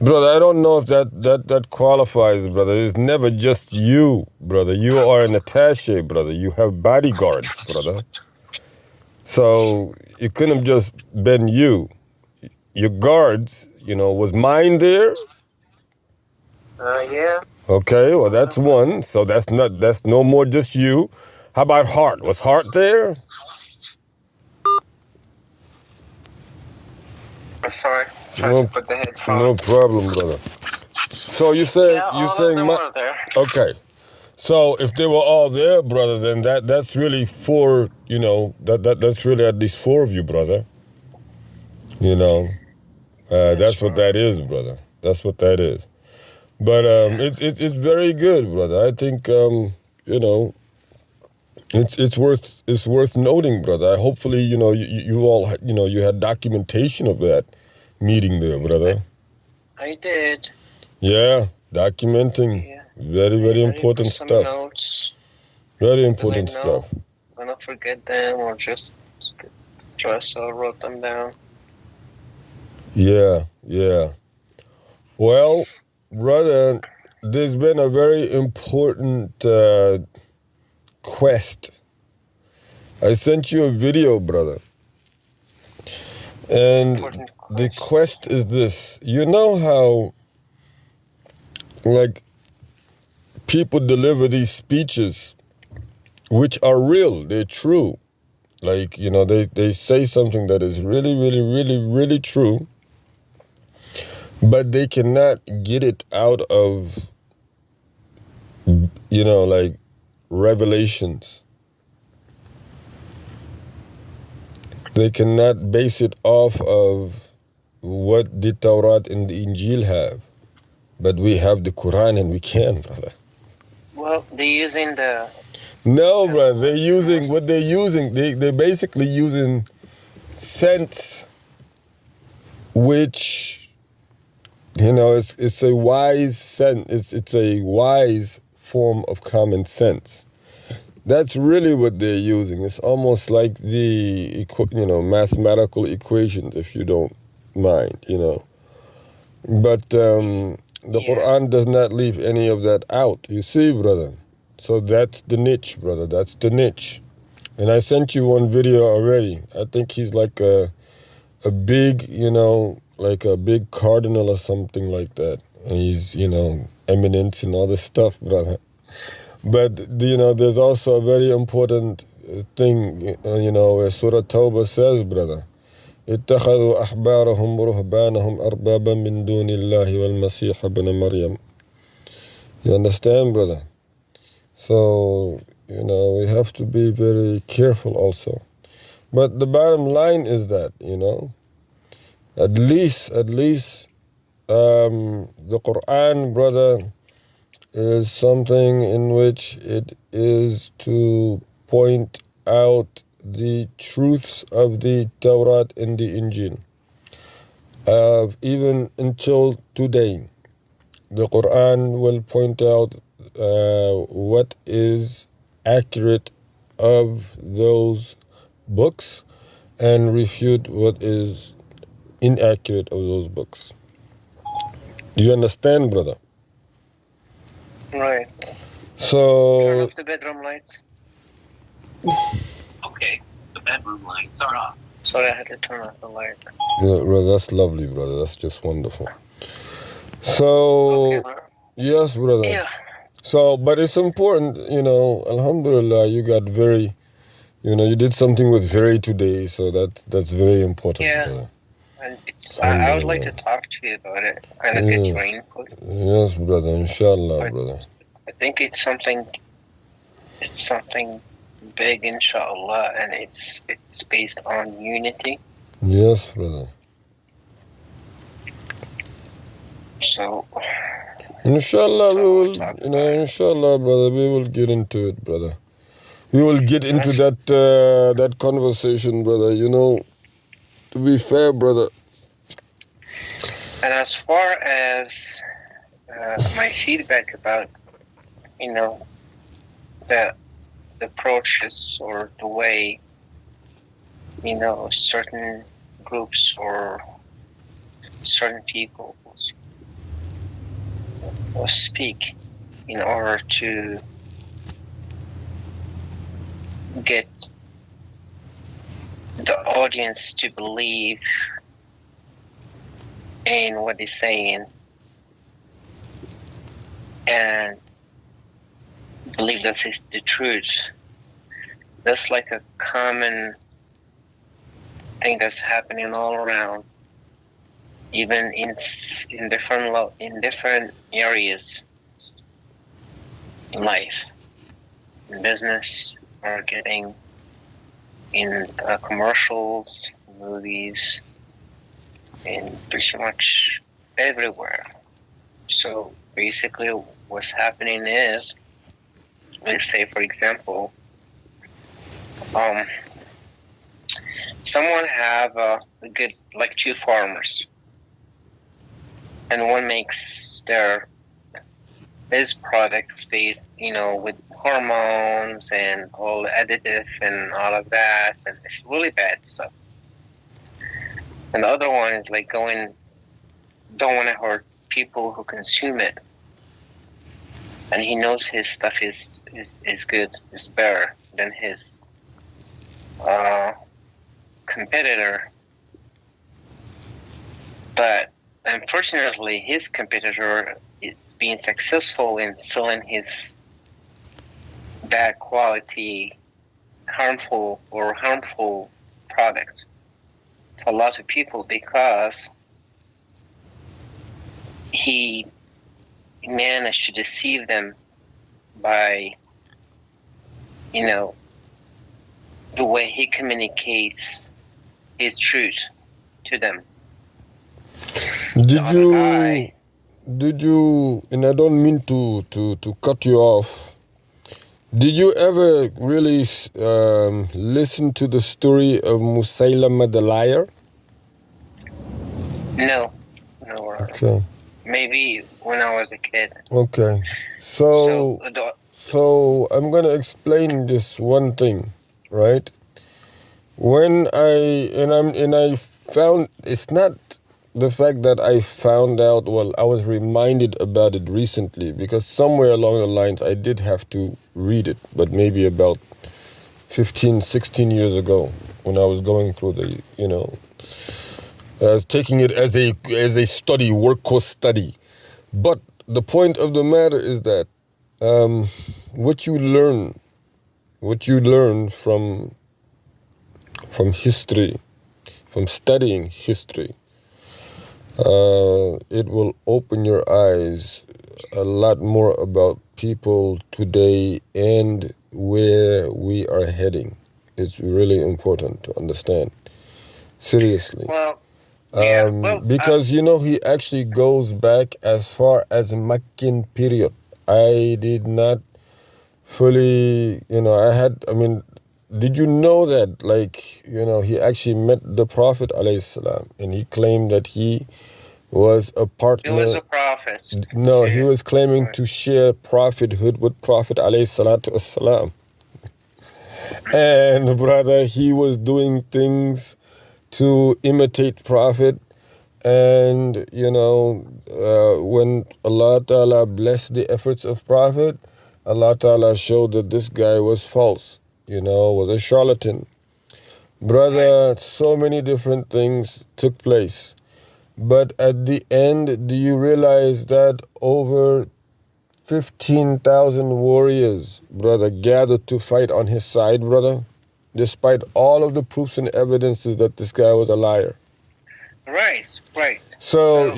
Brother, I don't know if that qualifies, brother. It's never just you, brother. You are an attache, brother. You have bodyguards, brother. So it couldn't have just been you. Your guards, was mine there? Yeah. Okay, well that's one. So that's no more just you. How about Hart? Was Hart there? Sorry, trying to No, put the headphone. no problem, brother. So you Yeah, all of them were there. okay. So if they were all there, brother, then that's really four. That's really at least four of you, brother. You know, that's what that is, brother. That's what that is. But it's very good, brother. I think you know it's worth noting, brother. Hopefully, you all you had documentation of that meeting there, brother. I did. Yeah, documenting. Yeah. Very, very important Some stuff. notes. Very important stuff. I'm gonna forget them or just get stressed, so I wrote them down. Yeah, yeah. Well, brother, there's been a very important quest. I sent you a video, brother. And the quest is this. You know how, like, people deliver these speeches, which are real, they're true. Like, they say something that is really, really, really, really true, but they cannot get it out of, like, revelations. They cannot base it off of what the Torah and the Injil have. But we have the Quran and we can, brother. Well, they're using the... No, brother. They're basically using sense, which, it's a wise sense. It's a wise form of common sense. That's really what they're using. It's almost like the mathematical equations, if you don't mind, But the Quran does not leave any of that out. You see, brother. So that's the niche, brother. That's the niche. And I sent you one video already. I think he's like a big, like a big cardinal or something like that. And he's, eminence and all this stuff, brother. But, there's also a very important thing, where Surah Tawbah says, brother, اتخذوا أحبارهم ورهبانهم أربابا من دون الله والمسيح ابن مريم. You understand, brother? So, we have to be very careful also. But the bottom line is that, at least, the Quran, brother, is something in which it is to point out the truths of the Torah and the Injil. Even until today, the Quran will point out what is accurate of those books and refute what is inaccurate of those books. Do you understand, brother? Right. So... Turn off the bedroom lights. Okay, the bedroom lights are off. Sorry, I had to turn off the light. Yeah, brother, that's lovely, brother. That's just wonderful. So... Okay, yes, brother. yeah. So, but it's important, alhamdulillah, you got very, you did something with very today, so that's very important, brother. And I would like to talk to you about it and get your input. Yes, brother, inshallah, brother. I think it's something big, inshallah, and it's based on unity. Yes, brother. So... inshallah, we will, inshallah, brother, we will get into it, brother. We will get into that conversation, brother, to be fair, brother. And as far as my feedback about, the approaches or the way, certain groups or certain people speak in order to get the audience to believe in what he's saying and believe this is the truth. That's like a common thing that's happening all around, even in different areas in life, in business, marketing, in commercials, movies, and pretty much everywhere. So basically what's happening is, let's say for example, someone have a good, like two farmers, and one makes his products based, with hormones and all additive and all of that, and it's really bad stuff. And the other one is like don't want to hurt people who consume it, and he knows his stuff is good, is better than his competitor. But unfortunately, his competitor is being successful in selling his bad quality, harmful products to a lot of people because he managed to deceive them by, the way he communicates his truth to them. Did you, and I don't mean to cut you off, did you ever really listen to the story of Musaylama the liar? No. Okay. Maybe when I was a kid. Okay. So I'm going to explain this one thing, right? When I found, it's not the fact that I found out, I was reminded about it recently, because somewhere along the lines I did have to read it, but maybe about 15, 16 years ago when I was going through I was taking it as a study, work course study. But the point of the matter is that what you learn from history, from studying history, it will open your eyes a lot more about people today and where we are heading. It's really important to understand. Seriously. Well, because he actually goes back as far as Meccan period. I did not fully, did you know that, he actually met the Prophet ﷺ, and he claimed that he was a partner. He was a prophet. No, he was claiming to share prophethood with Prophet ﷺ. And brother, he was doing things to imitate Prophet. And, when Allah Ta'ala blessed the efforts of Prophet, Allah Ta'ala showed that this guy was false, was a charlatan. Brother, so many different things took place. But at the end, do you realize that over 15,000 warriors, brother, gathered to fight on his side, brother? Despite all of the proofs and evidences that this guy was a liar. Right. So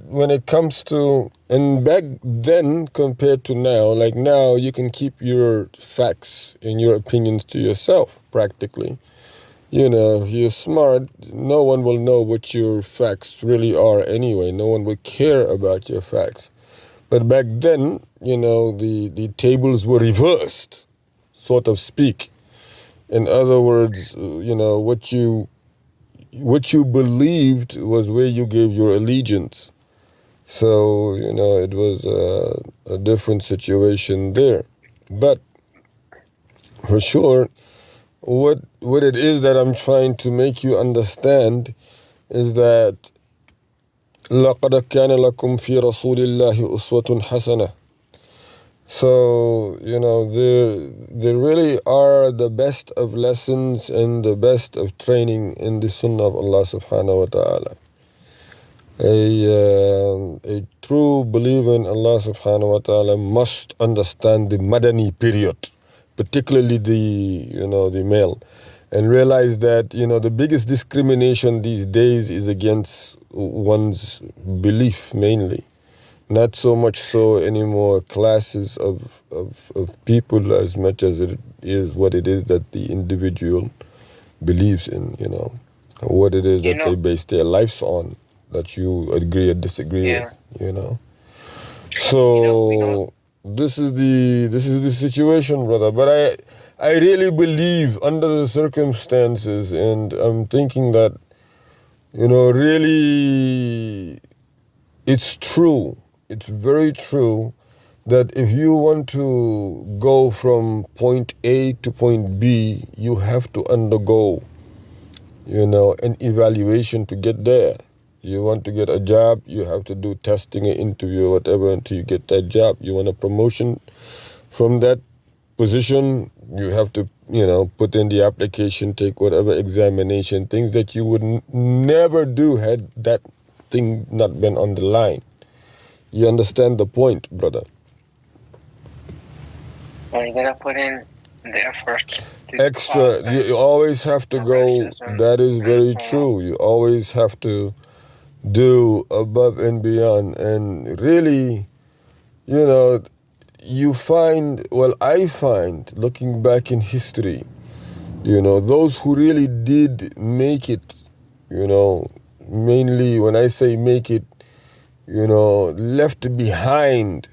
when it comes to, and back then compared to now, like now you can keep your facts and your opinions to yourself practically. You're smart, no one will know what your facts really are anyway. No one will care about your facts. But back then, the tables were reversed, so to speak. In other words, what you believed was where you gave your allegiance. So, it was a different situation there. But for sure, what it is that I'm trying to make you understand is that, لَقَدْ كَانَ لَكُمْ فِي رَسُولِ اللَّهِ أُسْوَةٌ حَسَنَةٌ. So, there really are the best of lessons and the best of training in the Sunnah of Allah subhanahu wa ta'ala. A true believer in Allah subhanahu wa ta'ala must understand the Madani period, particularly the male, and realize that, the biggest discrimination these days is against one's belief mainly. Not so much so anymore classes of people as much as it is what it is that the individual believes in, what it is that they base their lives on, that you agree or disagree with. So this is the situation, brother. But I really believe under the circumstances, and I'm thinking that, really it's true. It's very true that if you want to go from point A to point B, you have to undergo, an evaluation to get there. You want to get a job, you have to do testing, an interview, whatever, until you get that job. You want a promotion from that position, you have to, put in the application, take whatever examination, things that you would never do had that thing not been on the line. You understand the point, brother? Are you gonna put in the effort? Extra. You always have to go. That is very true. You always have to do above and beyond. And really, you find, well, I find, looking back in history, those who really did make it, mainly when I say make it, left behind,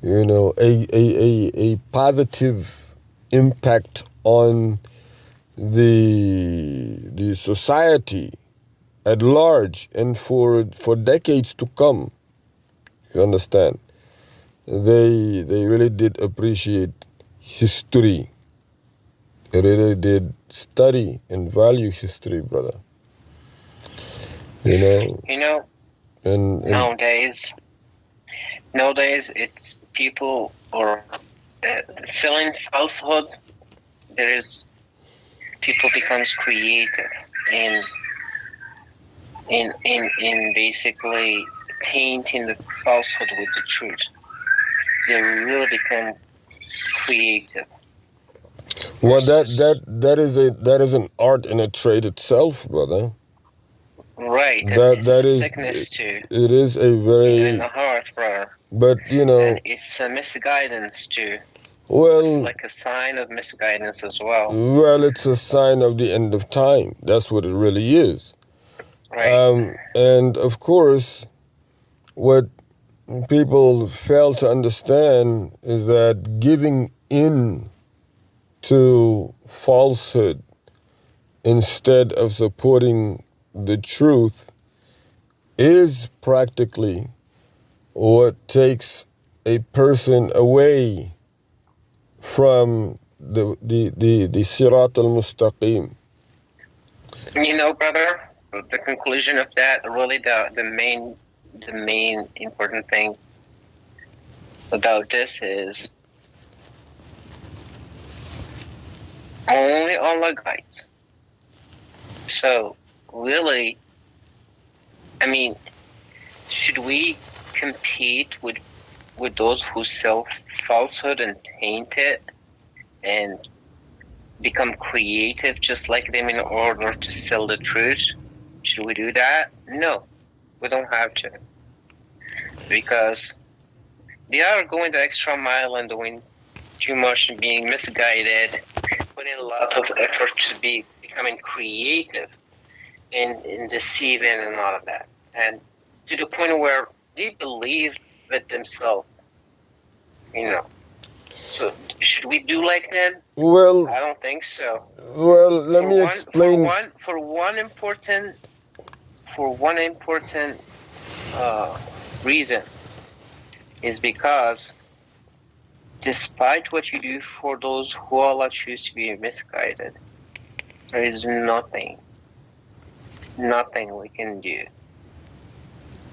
a positive impact on the society at large and for decades to come. You understand? They really did appreciate history. They really did study and value history, brother. And nowadays it's people or selling falsehood. People becomes creative in basically painting the falsehood with the truth. They really become creative. Well, that is an art and a trade itself, brother. Right. That is sickness too. It is a very in the heart, brother. But and it's a misguidance too. Well, it's like a sign of misguidance as well. Well, it's a sign of the end of time. That's what it really is. Right. And of course, what people fail to understand is that giving in to falsehood instead of supporting the truth is practically what takes a person away from the Sirat al-Mustaqim. Brother, the conclusion of that, really the main important thing about this is only Allah guides. So really, should we compete with those who sell falsehood and paint it and become creative just like them in order to sell the truth? Should we do that? No, we don't have to, because they are going the extra mile and doing too much and being misguided, putting a lot of effort to be becoming creative and deceiving and all of that, and to the point where they believe it themselves. So should we do like them? Well, I don't think so. Well, let me explain. For one important reason is because despite what you do for those who Allah choose to be misguided, there is nothing we can do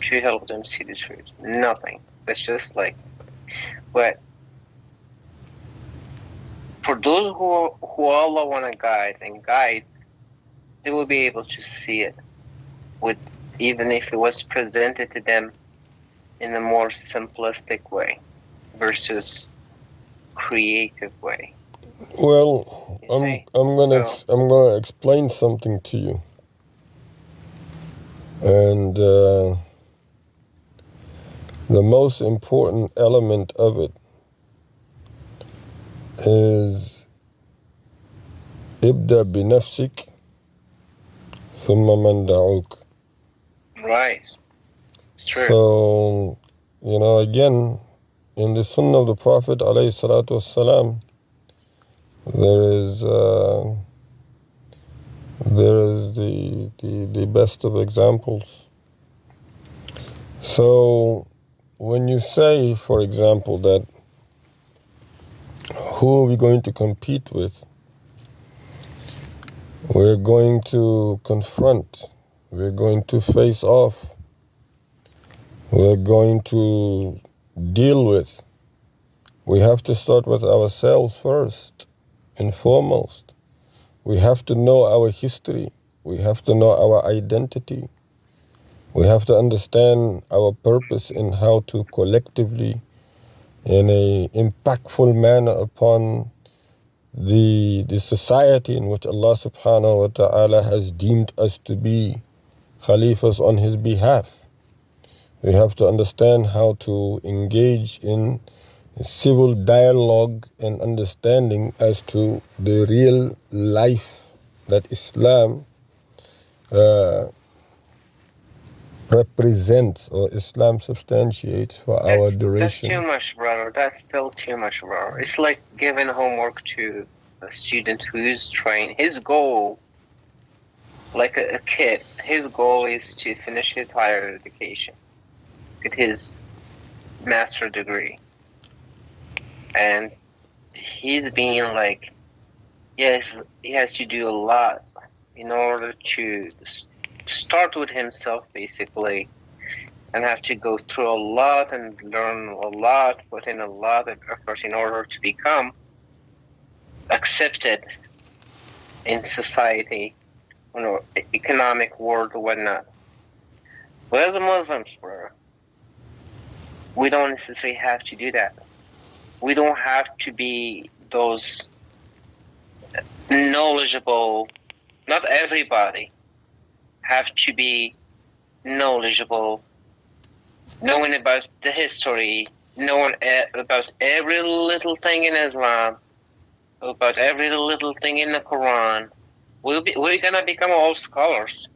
to help them see the truth. Nothing. That's just like, but for those who Allah want to guide and guides, they will be able to see it with, even if it was presented to them in a more simplistic way versus creative way. Well, I'm gonna explain something to you, and the most important element of it is ibda binafsik thumma man da'uk. Right. It's true. So, again, in the Sunnah of the Prophet alayhi salatu wassalam, there is the best of examples. So when you say, for example, that who are we going to compete with? We're going to confront. We're going to face off. We're going to deal with. We have to start with ourselves first and foremost. We have to know our history. We have to know our identity. We have to understand our purpose in how to collectively, in an impactful manner upon the society in which Allah subhanahu wa ta'ala has deemed us to be Khalifas on His behalf. We have to understand how to engage in civil dialogue and understanding as to the real life that Islam represents or Islam substantiates for our duration. That's too much, brother. That's still too much, brother. It's like giving homework to a student who's trained. His goal, like a kid, his goal is to finish his higher education, get his master's degree. And he's being like, yes, he has to do a lot in order to start with himself, basically, and have to go through a lot and learn a lot, put in a lot of effort in order to become accepted in society, economic world or whatnot. But as a Muslims, bro, we don't necessarily have to do that. We don't have to be those knowledgeable. Not everybody have to be knowledgeable, knowing about the history, knowing about every little thing in Islam, about every little thing in the Quran. We're gonna become all scholars.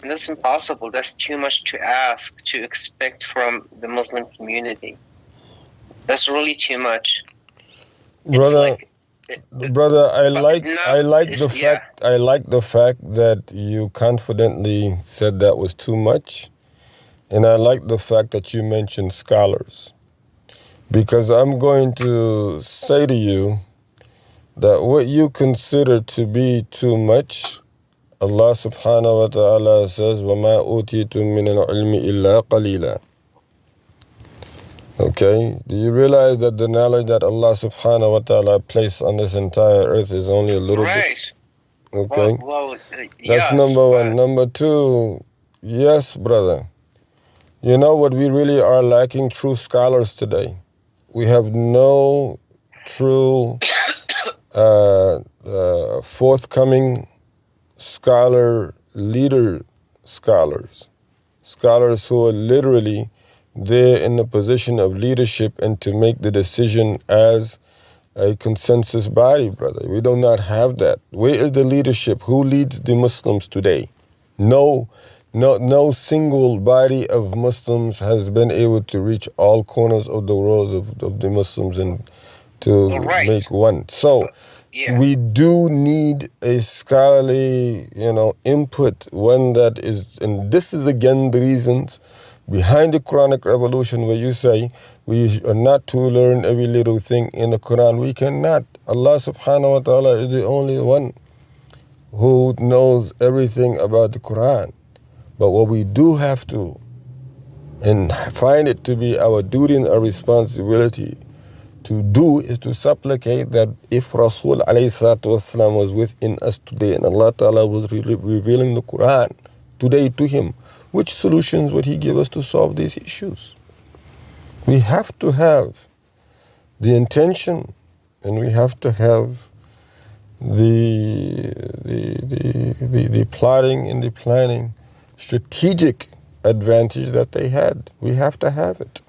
And that's impossible. That's too much to ask, to expect from the Muslim community. That's really too much. Brother, I like the fact that you confidently said that was too much, and I like the fact that you mentioned scholars, because I'm going to say to you that what you consider to be too much, Allah subhanahu wa ta'ala says, وَمَا أُوتِيتُم مِّنَ الْعِلْمِ إِلَّا قَلِيلًا. Okay, do you realize that the knowledge that Allah subhanahu wa ta'ala placed on this entire earth is only a little bit? Okay, that's number one. Number two, yes, brother. You know what we really are lacking? True scholars today. We have no true forthcoming scholars who are literally there in the position of leadership and to make the decision as a consensus body, brother. We do not have that. Where is the leadership? Who leads the Muslims today? No single body of Muslims has been able to reach all corners of the world of the Muslims and to make one. So we do need a scholarly, input, one that is, and this is again the reasons behind the Quranic revolution, where you say we are not to learn every little thing in the Quran. We cannot. Allah subhanahu wa ta'ala is the only one who knows everything about the Quran. But what we do have to and find it to be our duty and our responsibility to do is to supplicate that if Rasul ﷺ was within us today and Allah Ta'ala was revealing the Quran today to him, which solutions would he give us to solve these issues? We have to have the intention, and we have to have the plotting and the planning, strategic advantage that they had. We have to have it,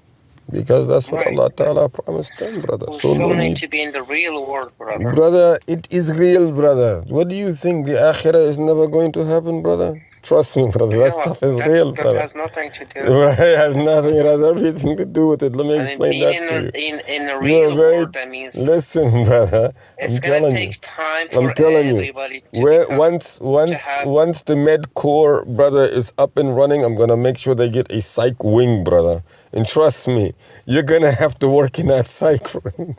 because that's what Allah Ta'ala promised them, brother. We still need to be in the real world, brother. Brother, it is real, brother. What do you think? The akhirah is never going to happen, brother? Trust me, brother. That stuff is real, brother. That has nothing to do. Right, it has nothing. It has everything to do with it. Let me explain that to you. In the real world, that means. Listen, brother. It's gonna take time for everybody to once the med core, brother, is up and running, I'm gonna make sure they get a psych wing, brother. And trust me, you're gonna have to work in that psych wing.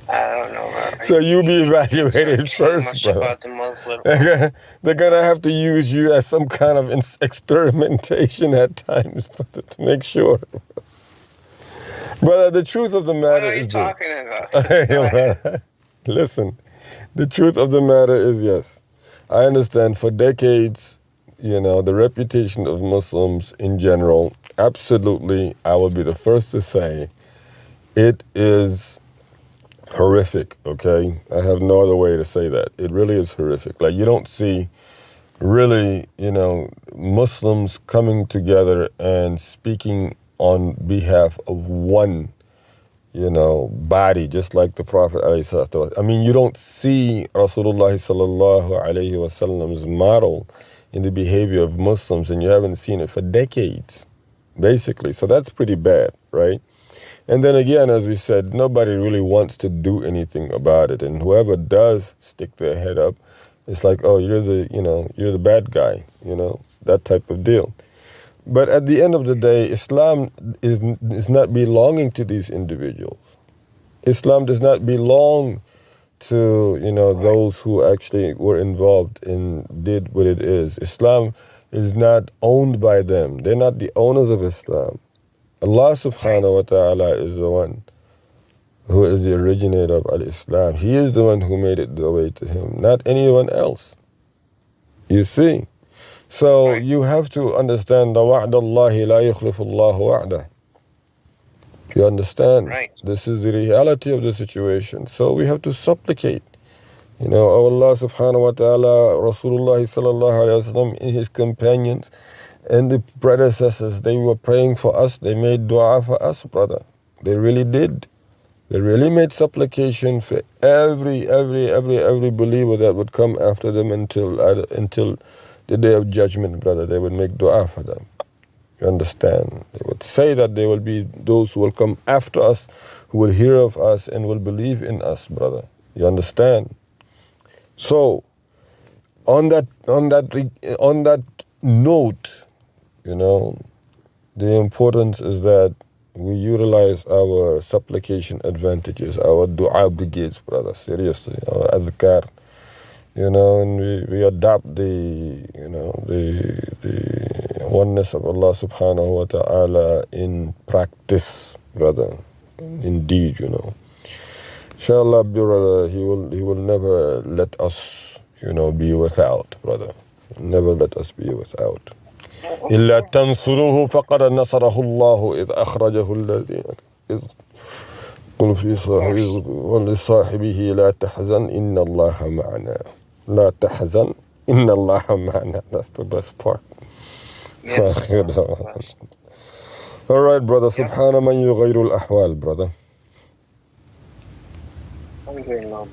I don't know, brother. So you be evaluated first, brother. About the Muslim. They're gonna have to use you as some kind of experimentation at times, brother, to make sure. Brother, the truth of the matter is this. What are you talking about? Listen, the truth of the matter is, yes, I understand for decades, the reputation of Muslims in general, absolutely, I will be the first to say, it is horrific, okay? I have no other way to say that. It really is horrific. Like, you don't see really, Muslims coming together and speaking on behalf of one, body, just like the Prophet ﷺ. I mean, you don't see Rasulullah sallallahu alayhi wasallam's model in the behavior of Muslims, and you haven't seen it for decades, basically. So that's pretty bad, right? And then again, as we said, nobody really wants to do anything about it. And whoever does stick their head up, it's like, oh, you're the bad guy, that type of deal. But at the end of the day, Islam is not belonging to these individuals. Islam does not belong to, those who actually were involved and did what it is. Islam is not owned by them. They're not the owners of Islam. Allah subhanahu wa ta'ala is the one who is the originator of al-Islam. He is the one who made it the way to him, not anyone else. You see? So you have to understand, وَعْدَ اللَّهِ لَا يُخْلِفُ اللَّهُ وَعْدَهُ. You understand? Right. This is the reality of the situation. So we have to supplicate. Allah subhanahu wa ta'ala, Rasulullah sallallahu alayhi wa sallam, and his companions, and the predecessors, they were praying for us. They made dua for us, brother. They really did. They really made supplication for every believer that would come after them until the day of judgment, brother. They would make dua for them. You understand? They would say that there will be those who will come after us, who will hear of us and will believe in us, brother. You understand? So, on that note, the importance is that we utilize our supplication advantages, our dua brigades, brother, seriously, our adhkar, and we adopt the oneness of Allah subhanahu wa ta'ala in practice, brother, indeed, Inshallah, brother, he will never let us, be without, brother. Never let us be without. إلا تنصروه فقد نصره الله إذ أخرجه الذين إذ قل في ولصاحبه لا تحزن إن الله معنا لا تحزن إن الله معنا. That's the best part. Yes. All right, brother. سبحان من يغير الأحوال, brother. I'm doing well.